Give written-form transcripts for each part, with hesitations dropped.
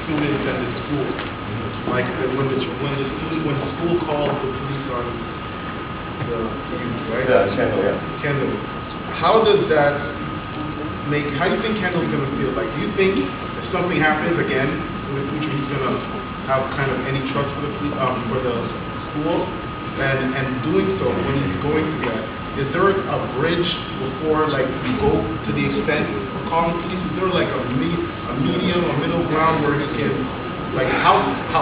students at the school. Like when the school calls the police on the youth, right? Yeah, Kendall, yeah. Kendall. How does that how do you think Kendall's gonna feel? Like, do you think if something happens again in the future, he's gonna have kind of any trust for the school? And doing so, when he's going through that, is there a bridge before, like, you go to the extent of calling the police? Is there like a medium or middle ground where he can, like,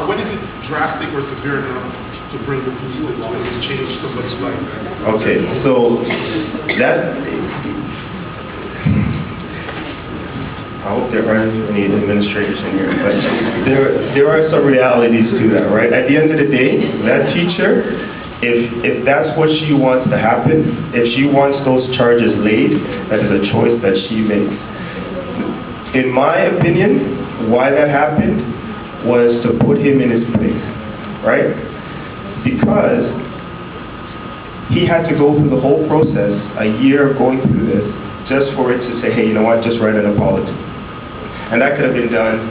when is it drastic or severe enough to bring the police involved and change somebody's life? Okay, so that, I hope there aren't any administrators in here, but there are some realities to that, right? At the end of the day, that teacher, if that's what she wants to happen, if she wants those charges laid, that is a choice that she makes. In my opinion, why that happened was to put him in his place, right? Because he had to go through the whole process, a year of going through this, just for it to say, hey, you know what, just write an apology. And that could have been done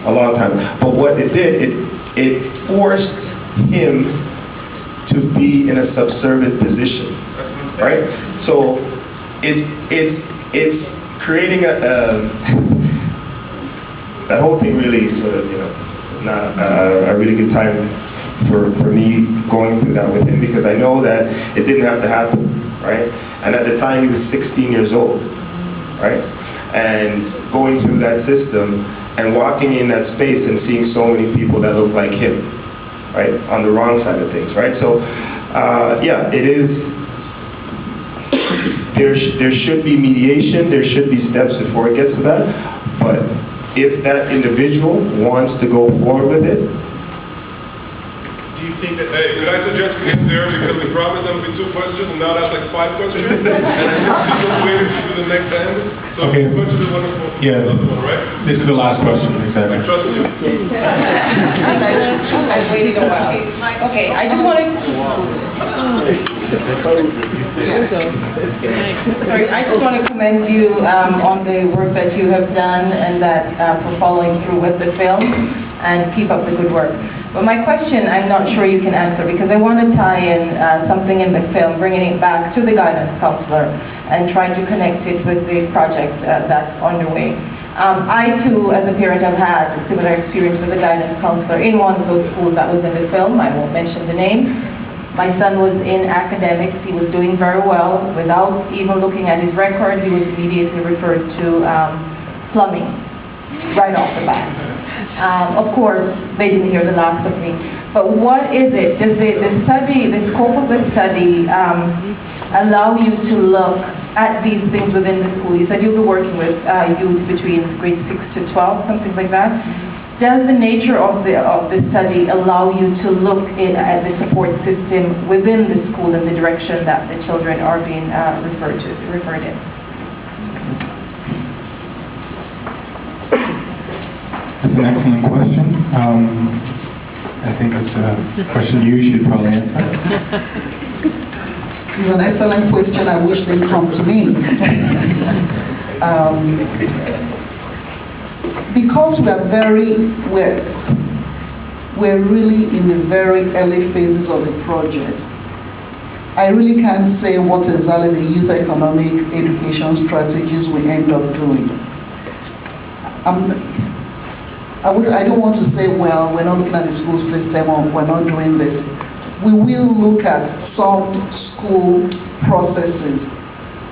a long time. But what it did, it forced him to be in a subservient position, right? So it's creating that whole thing really sort of, not a really good time for me going through that with him, because I know that it didn't have to happen, right? And at the time he was 16 years old, right? And going through that system and walking in that space and seeing so many people that look like him, right, on the wrong side of things, right? So, yeah, it is, there should be mediation, there should be steps before it gets to that, but if that individual wants to go forward with it, do you think that, could I suggest we get there, because we promised there would be 2 questions, and now that's like 5 questions, and I think people waiting to do the next end, so okay. 2 questions is wonderful. Yeah, another one, right? This is the last question, exactly. I trust you. I've waited a while. Okay, I just want to... Sorry, I just want to commend you on the work that you have done and that for following through with the film, and keep up the good work. But my question, I'm not sure you can answer, because I want to tie in something in the film, bringing it back to the guidance counselor and trying to connect it with the project that's underway. I too, as a parent, have had a similar experience with a guidance counselor in one of those schools that was in the film. I won't mention the name. My son was in academics. He was doing very well. Without even looking at his record, he was immediately referred to plumbing right off the bat. Of course, they didn't hear the last of me. But what is it? Does the scope of the study allow you to look at these things within the school? You said you'll be working with youth between grade 6 to 12, something like that. Does the nature of the study allow you to look at the support system within the school and the direction that the children are being referred in? That's an excellent question. I think it's a question you should probably answer. It's an excellent question. I wish they'd come to me. Because we're really in the very early phases of the project, I really can't say what exactly the youth economic education strategies we end up doing. I don't want to say, well, we're not looking at the school system or we're not doing this. We will look at some school processes.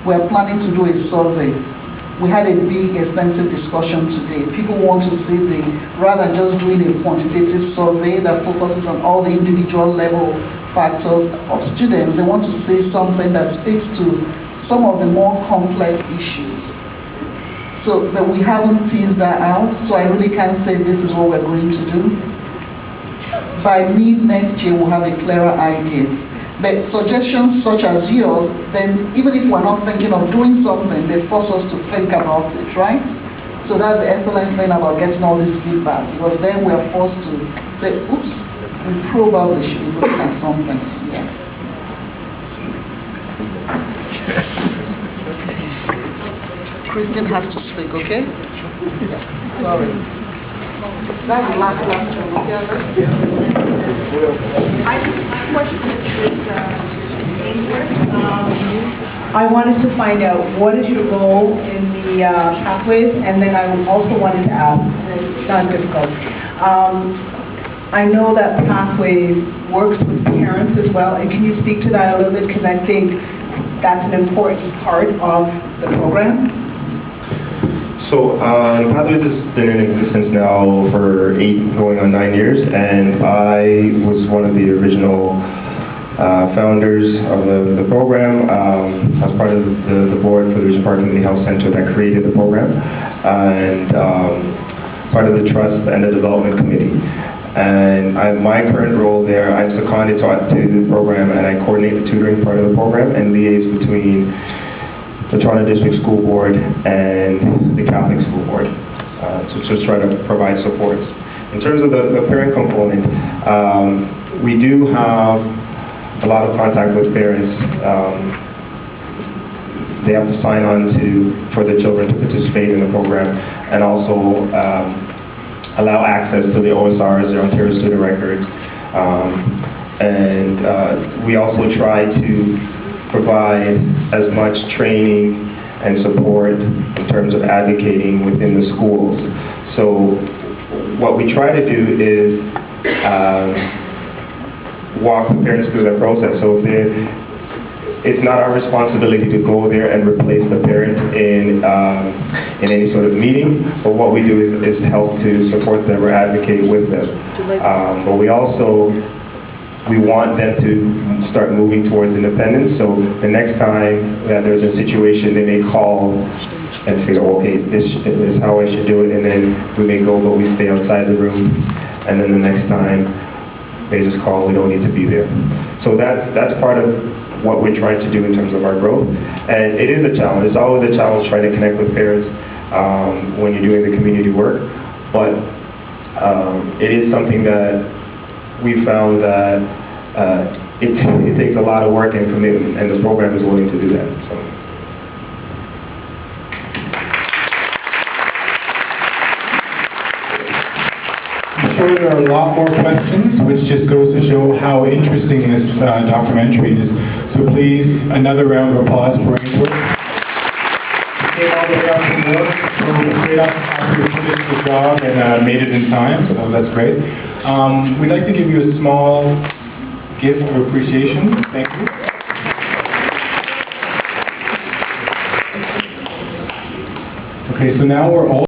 We're planning to do a survey. We had a big, extensive discussion today. People want to see rather than just doing a quantitative survey that focuses on all the individual level factors of students, they want to see something that speaks to some of the more complex issues. So, but we haven't teased that out, so I really can't say this is what we're going to do. By mid-next year, we'll have a clearer idea. But suggestions such as yours, then even if we're not thinking of doing something, they force us to think about it, right? So that's the excellent thing about getting all this feedback, because then we're forced to say, oops, we probably should be looking at something. Yeah. Christian has to speak, okay? Sorry. That's lackluster. I wanted to find out what is your role in the pathways, and then I also wanted to ask, and it's not difficult, I know that Pathways works with parents as well, and can you speak to that a little bit, because I think that's an important part of the program? So Pathways has been in existence now for 8 going on 9 years, and I was one of the original founders of the program. I was part of the board for the Region Park Community Health Center that created the program, and part of the trust and the development committee. And my current role there, I'm seconded to the program, and I coordinate the tutoring part of the program and liaise between the Toronto District School Board and the Catholic School Board to just try to provide supports. In terms of the parent component, we do have a lot of contact with parents. They have to sign on for their children to participate in the program, and also allow access to the OSRs, the Ontario Student Records. We also try to provide as much training and support in terms of advocating within the schools. So what we try to do is walk the parents through that process. So it's not our responsibility to go there and replace the parent in any sort of meeting, but what we do is help to support them or advocate with them. But we want them to start moving towards independence, so the next time that there's a situation, they may call and figure, okay, this is how I should do it, and then we may go, but we stay outside the room, and then the next time they just call, we don't need to be there. So that's part of what we're trying to do in terms of our growth. And it is a challenge. It's always a challenge trying to connect with parents when you're doing the community work. But it is something that we found that it takes a lot of work and commitment, and the program is willing to do that. So. I'm sure there are a lot more questions, which just goes to show how interesting this documentary is. So please, another round of applause for Ainsworth. Came all the way out from work, so straight up after you finished the job and made it in time, so that's great. We'd like to give you a small gift of appreciation. Thank you. Okay, so now we're all